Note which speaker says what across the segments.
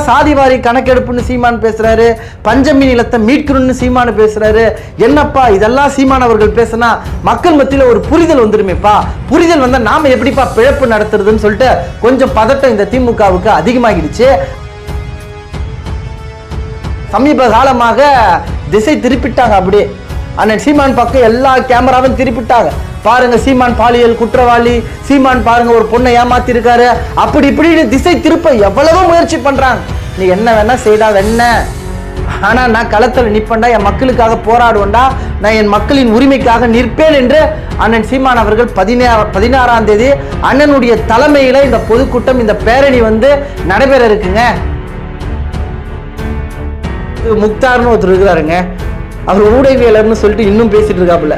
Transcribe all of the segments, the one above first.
Speaker 1: சாதிவாரி கணக்கெடுப்புன்னு சீமான் பேசுறாரு, பஞ்சமி நிலத்தை மீட்கணும்னு சீமான் பேசுறாரு. என்னப்பா இதெல்லாம் சீமான் அவர்கள் பேசினா மக்கள் மத்தியில ஒரு புரிதல் வந்துருமேப்பா. புரிதல் வந்தா நாம எப்படிப்பா பிழைப்பு நடத்துறதுன்னு சொல்லிட்டு கொஞ்சம் பதட்டம் இந்த திமுகவுக்கு அதிகமாகிடுச்சு. சமீப காலமாக திசை திருப்பிட்டாங்க. அப்படியே அண்ணன் சீமான் பக்கம் எல்லா கேமராவும் திருப்பிட்டாங்க. பாருங்க சீமான் பாலியல் குற்றவாளி, சீமான் பாருங்க ஒரு பொண்ணை ஏமாத்தி இருக்காரு, அப்படி இப்படின்னு திசை திருப்ப எவ்வளவோ முயற்சி பண்றாங்க. நீ என்ன வேணா செய்டா வெண்ண, ஆனா நான் களத்தில் நிற்பேன்டா, என் மக்களுக்காக போராடுவேன்டா, நான் என் மக்களின் உரிமைக்காக நிற்பேன் என்று அண்ணன் சீமான் அவர்கள் 16ஆம் தேதி அண்ணனுடைய தலைமையில இந்த பொதுக்கூட்டம், இந்த பேரணி நடைபெற இருக்குங்க. முக்தார்னு ஒருத்தர் இருக்கிறாருங்க, அவர் ஊடகவியலர்னு சொல்லிட்டு இன்னும் பேசிட்டு இருக்காப்புல.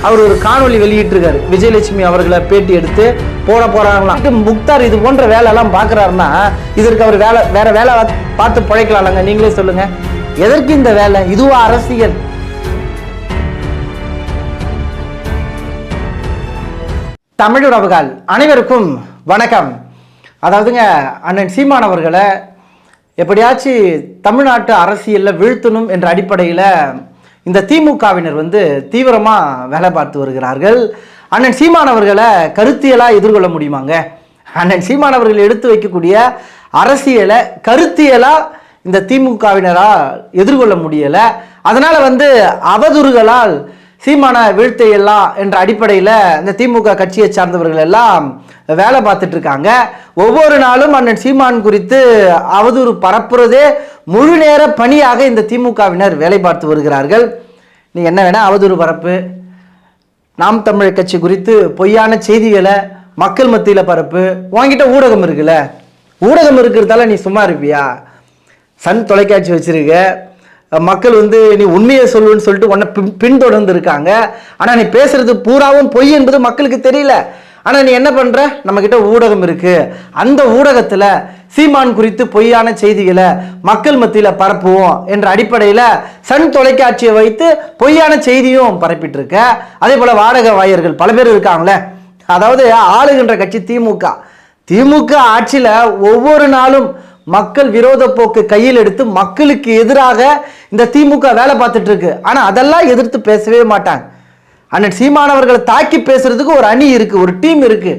Speaker 1: அவர் ஒரு காணொலி வெளியிட்டு இருக்காரு, விஜயலட்சுமி அவர்களை பேட்டி எடுத்து போட போறாங்களாம். முக்தார் இது போன்ற வேலை எல்லாம் பாக்குறாருன்னா இதற்கு அவர் வேற வேலை பார்த்து பழைக்கலாம்லங்க. நீங்களே சொல்லுங்க, எதற்கு இந்த வேலை? இதுவா அரசியல்? தமிழுறவுகள் அனைவருக்கும் வணக்கம். அதாவதுங்க, அண்ணன் சீமான் அவர்களை எப்படியாச்சும் தமிழ்நாட்டு அரசியலில் வீழ்த்தணும் என்ற அடிப்படையில் இந்த திமுகவினர் தீவிரமாக வேலை பார்த்து வருகிறார்கள். அண்ணன் சீமான் அவர்களை கருத்தியலாக எதிர்கொள்ள முடியுமாங்க? அண்ணன் சீமான் அவர்கள் எடுத்து வைக்கக்கூடிய அரசியலை கருத்தியலாக இந்த திமுகவினரால் எதிர்கொள்ள முடியலை. அதனால் அவதூறுகளால் சீமான வீழ்த்தையெல்லாம் என்ற அடிப்படையில் இந்த திமுக கட்சியை சார்ந்தவர்கள் எல்லாம் வேலை பார்த்துட்டு இருக்காங்க. ஒவ்வொரு நாளும் அண்ணன் சீமான் குறித்து அவதூறு பரப்புறதே முழு நேர பணியாக இந்த திமுகவினர் வேலை பார்த்து வருகிறார்கள். நீ என்ன வேணா அவதூறு பரப்பு, நாம் தமிழர் கட்சி குறித்து பொய்யான செய்திகளை மக்கள் மத்தியில் பரப்பு, வாங்கிட்ட ஊடகம் இருக்குல்ல, ஊடகம் இருக்கிறதால நீ சும்மா இருப்பியா? சன் தொலைக்காட்சி வச்சிருக்க, மக்கள் நீ உண்மையை சொல்லுன்னு சொல்லிட்டு உன்னை பின்தொடர்ந்து இருக்காங்க. ஆனால் நீ பேசுறது பூராவும் பொய் என்பது மக்களுக்கு தெரியல. ஆனால் நீ என்ன பண்ற? நம்ம கிட்ட ஊடகம் இருக்கு, அந்த ஊடகத்தில் சீமான் குறித்து பொய்யான செய்திகளை மக்கள் மத்தியில் பரப்புவோம் என்ற அடிப்படையில் சன் தொலைக்காட்சியை வைத்து பொய்யான செய்தியும் பரப்பிட்டு இருக்க. அதே போல வாடகை வாயர்கள் பல பேர் இருக்காங்களே. அதாவது ஆளுகின்ற கட்சி திமுக ஆட்சியில் ஒவ்வொரு நாளும் மக்கள் விரோத போக்கு கையில் எடுத்து மக்களுக்கு எதிராக இந்த திமுக வேலை பார்த்துட்டு இருக்கு. ஆனா அதெல்லாம் எதிர்த்து பேசவே மாட்டாங்க. அண்ணன் சீமானவர்களை தாக்கி பேசுறதுக்கு ஒரு அணி இருக்கு, ஒரு டீம் இருக்கு.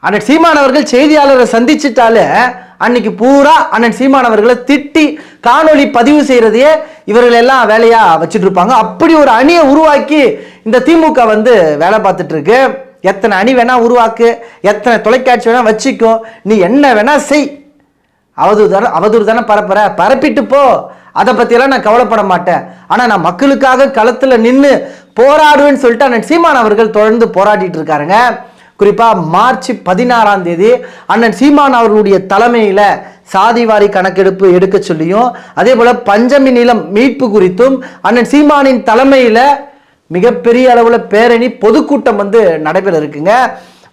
Speaker 1: அண்ணன் சீமானவர்கள் செய்தியாளரை சந்திச்சுட்டாலே அன்னைக்கு பூரா அண்ணன் சீமானவர்களை திட்டி காணொலி பதிவு செய்யறதையே இவர்கள் எல்லாம் வேலையா வச்சுட்டு இருப்பாங்க. அப்படி ஒரு அணியை உருவாக்கி இந்த திமுக வேலை பார்த்துட்டு இருக்கு. எத்தனை அணி வேணா உருவாக்கு, எத்தனை தொலைக்காட்சி வேணா வச்சுக்கோ, நீ என்ன வேணா செய், அவதூறு தானே பரப்பிட்டு போ, அதை பற்றியெல்லாம் நான் கவலைப்பட மாட்டேன். ஆனால் நான் மக்களுக்காக களத்தில் நின்று போராடுவேன்னு சொல்லிட்டு அண்ணன் சீமான் அவர்கள் தொடர்ந்து போராடிட்டு இருக்காருங்க. குறிப்பாக மார்ச் 16ஆம் தேதி அண்ணன் சீமான் அவர்களுடைய தலைமையில் சாதிவாரி கணக்கெடுப்பு எடுக்க சொல்லியும், அதே போல் பஞ்சமி நிலம் மீட்பு குறித்தும் அண்ணன் சீமானின் தலைமையில் மிகப்பெரிய அளவில் பேரணி பொதுக்கூட்டம் நடைபெற இருக்குங்க.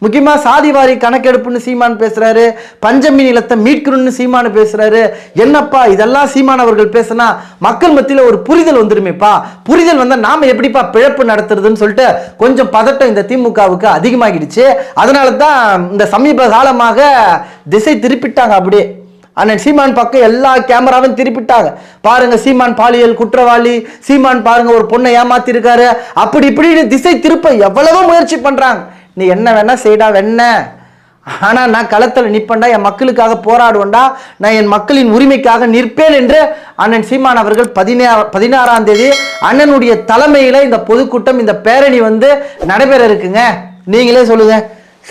Speaker 1: முக்கியமாக சாதிவாரி கணக்கெடுப்புன்னு சீமான் பேசுறாரு, பஞ்சமி நிலத்தை மீட்கணும்னு சீமான் பேசுறாரு. என்னப்பா இதெல்லாம் சீமான் அவர்கள் பேசினா மக்கள் மத்தியில் ஒரு புரிதல் வந்துருமேப்பா. புரிதல் வந்தால் நாம எப்படிப்பா பிழைப்பு நடத்துறதுன்னு சொல்லிட்டு கொஞ்சம் பதட்டம் இந்த திமுகவுக்கு அதிகமாகிடுச்சு. அதனால தான் இந்த சமீப காலமாக திசை திருப்பிட்டாங்க. அப்படியே அண்ணன் சீமான் பக்கம் எல்லா கேமராவும் திருப்பிட்டாங்க. பாருங்க சீமான் பாலியல் குற்றவாளி, சீமான் பாருங்க ஒரு பொண்ணை ஏமாத்தி இருக்காரு, அப்படி இப்படின்னு திசை திருப்ப எவ்வளவோ முயற்சி பண்றாங்க. நீ என்ன வேணா செய்டா வெண்ண, ஆனா நான் களத்தில் நிற்பேன்டா, என் மக்களுக்காக போராடுவேன்டா, நான் என் மக்களின் உரிமைக்காக நிற்பேன் என்று அண்ணன் சீமான் அவர்கள் 16ஆம் தேதி அண்ணனுடைய தலைமையில இந்த பொதுக்கூட்டம், இந்த பேரணி நடைபெற இருக்குங்க. நீங்களே சொல்லுங்க,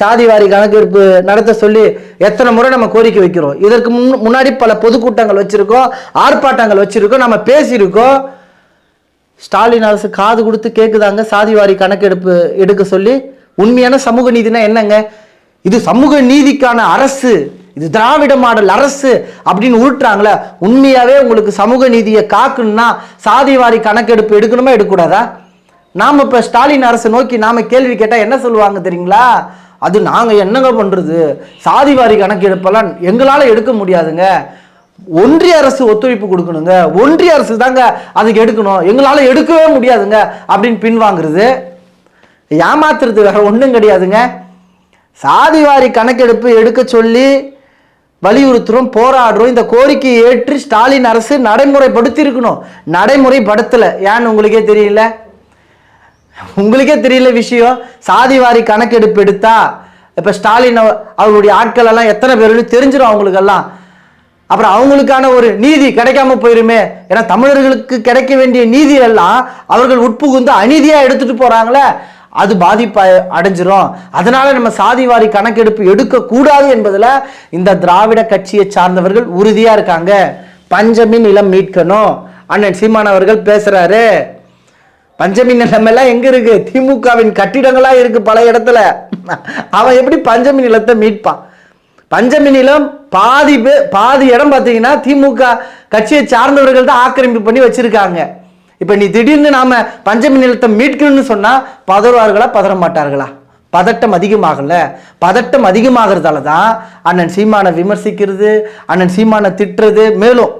Speaker 1: சாதிவாரி கணக்கெடுப்பு நடத்த சொல்லி எத்தனை முறை நம்ம கோரிக்கை வைக்கிறோம். இதற்கு முன்னாடி பல பொதுக்கூட்டங்கள் வச்சிருக்கோம், ஆர்ப்பாட்டங்கள் வச்சிருக்கோம், நம்ம பேசியிருக்கோம். ஸ்டாலின் அரசு காது கொடுத்து கேட்குதாங்க சாதிவாரி கணக்கெடுப்பு எடுக்க சொல்லி? உண்மையான சமூக நீதினா என்னங்க? இது சமூக நீதிக்கான அரசு, இது திராவிட மாடல் அரசு அப்படின்னு உருட்டுறாங்களே. உண்மையாவே உங்களுக்கு சமூக நீதியை காக்கணும்னா சாதிவாரி கணக்கெடுப்பு எடுக்கணுமா எடுக்கக்கூடாதா? நாம இப்ப ஸ்டாலின் அரசு நோக்கி நாம கேள்வி கேட்டா என்ன சொல்லுவாங்க தெரியுங்களா? அது நாங்க என்னங்க பண்றது, சாதிவாரி கணக்கெடுப்பெல்லாம் எங்களால எடுக்க முடியாதுங்க, ஒன்றிய அரசு ஒத்துழைப்பு கொடுக்கணுங்க, ஒன்றிய அரசு தாங்க அதுக்கு எடுக்கணும், எங்களால எடுக்கவே முடியாதுங்க அப்படின்னு பின்வாங்குறது. ஏமாத்துறது வேற ஒன்றும் கிடையாதுங்க. சாதிவாரி கணக்கெடுப்பு எடுக்க சொல்லி வலியுறுத்துறோம், போராடுறோம். இந்த கோரிக்கையை ஏற்று ஸ்டாலின் அரசு நடைமுறைப்படுத்தி இருக்கணும். நடைமுறைப்படுத்தல. ஏன்னு உங்களுக்கே தெரியல. விஷயம். சாதிவாரி கணக்கெடுப்பு எடுத்தா இப்ப ஸ்டாலின் அவருடைய ஆட்கள் எல்லாம் எத்தனை பேருன்னு தெரிஞ்சிடும் அவங்களுக்கெல்லாம். அப்புறம் அவங்களுக்கான ஒரு நீதி கிடைக்காம போயிருமே. ஏன்னா தமிழர்களுக்கு கிடைக்க வேண்டிய நீதி எல்லாம் அவர்கள் உட்புகுந்து அநீதியா எடுத்துட்டு போறாங்களே, அது பாதிப்பு அடைஞ்சிரும். அதனால நம்ம சாதிவாரி கணக்கெடுப்பு எடுக்க கூடாது என்பதுல இந்த திராவிட கட்சியை சார்ந்தவர்கள் உறுதியா இருக்காங்க. பஞ்சமி நிலம் மீட்கணும். அண்ணன் சீமான் அவர்கள் பேசுறாரு. பஞ்சமி நிலம் எல்லாம் எங்க இருக்கு? திமுகவின் கட்டிடங்களா இருக்கு பல இடத்துல. அவன் எப்படி பஞ்சமி நிலத்தை மீட்பான்? பஞ்சமி நிலம் பாதி இடம் பார்த்தீங்கன்னா திமுக கட்சியை சார்ந்தவர்கள் தான் ஆக்கிரமிப்பு பண்ணி வச்சிருக்காங்க. இப்ப நீ திடீர்னு நாம பஞ்சமி நிலத்தை மீட்கணும்னு சொன்னா பதறுவார்களா, பதற மாட்டார்களா? பதட்டம் அதிகமாகல. பதட்டம் அதிகமாகிறதால தான் அண்ணன் சீமானை விமர்சிக்கிறது, அண்ணன் சீமானை திட்டுறது. மேலும்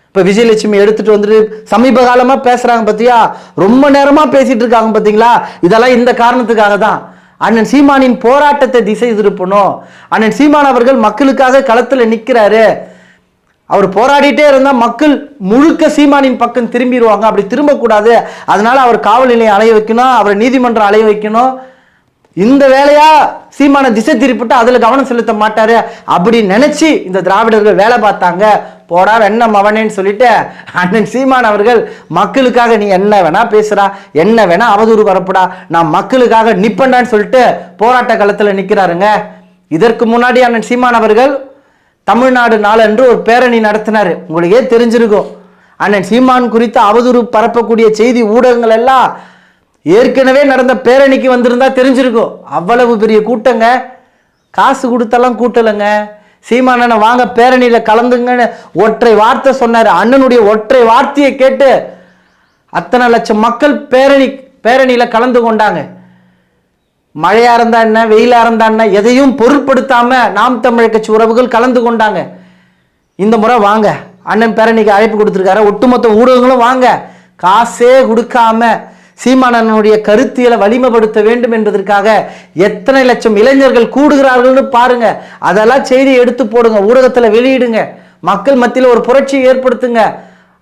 Speaker 1: இப்ப விஜயலட்சுமி எடுத்துட்டு வந்துட்டு சமீப காலமா பேசுறாங்க பத்தியா, ரொம்ப நேரமா பேசிட்டு இருக்காங்க பாத்தீங்களா? இதெல்லாம் இந்த காரணத்துக்காக தான். அண்ணன் சீமானின் போராட்டத்தை திசை திருப்பணும். அண்ணன் சீமான் அவர்கள் மக்களுக்காக களத்துல நிக்கிறாரு. அவர் போராடிட்டே இருந்தா மக்கள் முழுக்க சீமானின் பக்கம் திரும்பிடுவாங்க. அப்படி திரும்பக்கூடாது. அதனால அவர் காவல் நிலையம் அலைய வைக்கணும், அவரை நீதிமன்றம் அலைய வைக்கணும். இந்த வேலையா சீமான திசை திருப்பிட்டு அதுல கவனம் செலுத்த மாட்டாரு அப்படி நினைச்சு இந்த திராவிடர்கள் வேலை பார்த்தாங்க. போடா வெண்ண மவனேன்னு சொல்லிட்டு அண்ணன் சீமான் அவர்கள் மக்களுக்காக நீ என்ன வேணா பேசுறா, என்ன வேணா அவதூறு வரப்படா, நான் மக்களுக்காக நிப்பண்டான்னு சொல்லிட்டு போராட்ட களத்துல நிக்கிறாருங்க. இதற்கு முன்னாடி அண்ணன் சீமான் அவர்கள் தமிழ்நாடு நாள் என்று ஒரு பேரணி நடத்தினாரு. உங்களுக்கே தெரிஞ்சிருக்கும். அண்ணன் சீமான் குறித்து அவதூறு பரப்பக்கூடிய செய்தி ஊடகங்கள் எல்லாம் ஏற்கனவே நடந்த பேரணிக்கு வந்திருந்தா தெரிஞ்சிருக்கும். அவ்வளவு பெரிய கூட்டங்க. காசு கொடுத்தெல்லாம் கூட்டலைங்க. சீமானனை வாங்க பேரணியில கலந்துங்கன்னு ஒற்றை வார்த்தை சொன்னாரு. அண்ணனுடைய ஒற்றை வார்த்தையை கேட்டு அத்தனை லட்சம் மக்கள் பேரணியில கலந்து கொண்டாங்க. மழையா இருந்தா என்ன, வெயிலா இருந்தா என்ன, எதையும் பொருட்படுத்தாம நாம் தமிழர் கட்சி உறவுகள் கலந்து கொண்டாங்க. இந்த முறை வாங்க, அண்ணன் பேரணிக்கு அழைப்பு கொடுத்திருக்காரு. ஒட்டுமொத்த ஊடகங்களும் வாங்க, காசே கொடுக்காம சீமானனுடைய கருத்தியலை வலிமைப்படுத்த வேண்டும் என்பதற்காக எத்தனை லட்சம் இளைஞர்கள் கூடுகிறார்கள்னு பாருங்க. அதெல்லாம் செய்தி எடுத்து போடுங்க, ஊடகத்துல வெளியிடுங்க, மக்கள் மத்தியில் ஒரு புரட்சியை ஏற்படுத்துங்க.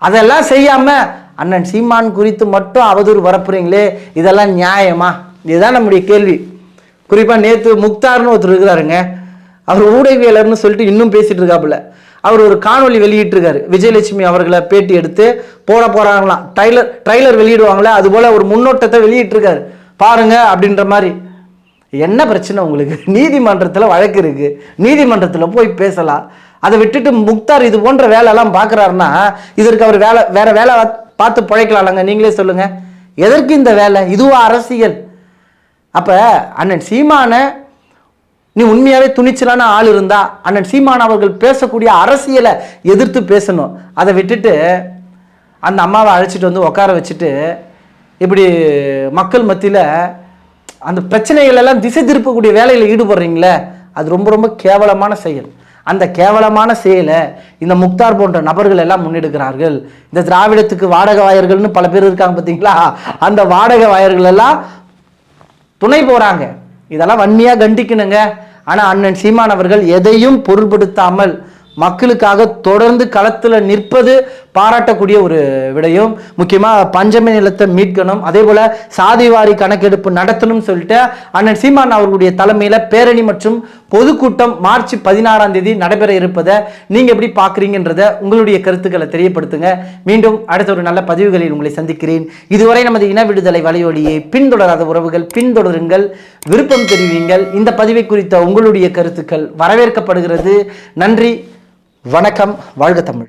Speaker 1: அதெல்லாம் செய்யாம அண்ணன் சீமான் குறித்து மட்டும் அவதூறு வரப்புறீங்களே, இதெல்லாம் நியாயமா? இதுதான் நம்முடைய கேள்வி. குறிப்பா நேத்து முக்தார்னு ஒருத்தர் இருக்கிறாருங்க. அவர் ஊடகவியலர்னு சொல்லிட்டு இன்னும் பேசிட்டு இருக்காப்புல. அவர் ஒரு காணொலி வெளியிட்டிருக்காரு. விஜயலட்சுமி அவர்களை பேட்டி எடுத்து போறாங்களாம். ட்ரைலர் வெளியிடுவாங்களே, அது போல ஒரு முன்னோட்டத்தை வெளியிட்டிருக்காரு பாருங்க அப்படின்ற மாதிரி. என்ன பிரச்சனை உங்களுக்கு? நீதிமன்றத்தில் வழக்கு இருக்கு, நீதிமன்றத்தில் போய் பேசலாம். அதை விட்டுட்டு முக்தார் இது போன்ற வேலையெல்லாம் பார்க்குறாருன்னா இதற்கு அவர் வேற வேலை பார்த்து பிழைக்கலாம்லங்க. நீங்களே சொல்லுங்க, எதற்கு இந்த வேலை? இதுவா அரசியல்? அப்ப அண்ணன் சீமான நீ உண்மையாவே துணிச்சலான ஆள் இருந்தா அண்ணன் சீமான் அவர்கள் பேசக்கூடிய அரசியலை எதிர்த்து பேசணும். அதை விட்டுட்டு அந்த அம்மாவை அழைச்சிட்டு வந்து உட்கார வச்சுட்டு இப்படி மக்கள் மத்தியில் அந்த பிரச்சனைகள் எல்லாம் திசை திருப்பக்கூடிய வேலையில் ஈடுபடுறீங்களே, அது ரொம்ப ரொம்ப கேவலமான செயல். அந்த கேவலமான செயலை இந்த முக்தார் போன்ற நபர்கள் எல்லாம் முன்னெடுக்கிறார்கள். இந்த திராவிடத்துக்கு வாடகை வாயர்கள்னு பல பேர் இருக்காங்க பார்த்தீங்களா, அந்த வாடகை வாயர்கள் எல்லாம் துணை போறாங்க. இதெல்லாம் வன்மையா கண்டிக்கணுங்க. ஆனா அண்ணன் சீமான் அவர்கள் எதையும் பொருள்படுத்தாமல் மக்களுக்காக தொடர்ந்து களத்தில் நிற்பது பாராட்டக்கூடிய ஒரு விடயம். முக்கியமா பஞ்சமி நிலத்தை மீட்கணும், அதே போல சாதிவாரி கணக்கெடுப்பு நடத்தணும் சொல்லிட்டு அண்ணன் சீமான் அவர்களுடைய தலைமையில பேரணி மற்றும் பொதுக்கூட்டம் மார்ச் 16ஆம் தேதி நடைபெற இருப்பதை நீங்க எப்படி பாக்குறீங்கன்றத உங்களுடைய கருத்துக்களை தெரியப்படுத்துங்க. மீண்டும் அடுத்த ஒரு நல்ல பதிவுகளில் உங்களை சந்திக்கிறேன். இதுவரை நமது இன விடுதலை வலையொலியை பின்தொடராத உறவுகள் பின்தொடருங்கள், விருப்பம் தெரிவிங்கள். இந்த பதிவை குறித்த உங்களுடைய கருத்துக்கள் வரவேற்கப்படுகிறது. நன்றி, வணக்கம், வாழ்க தமிழ்.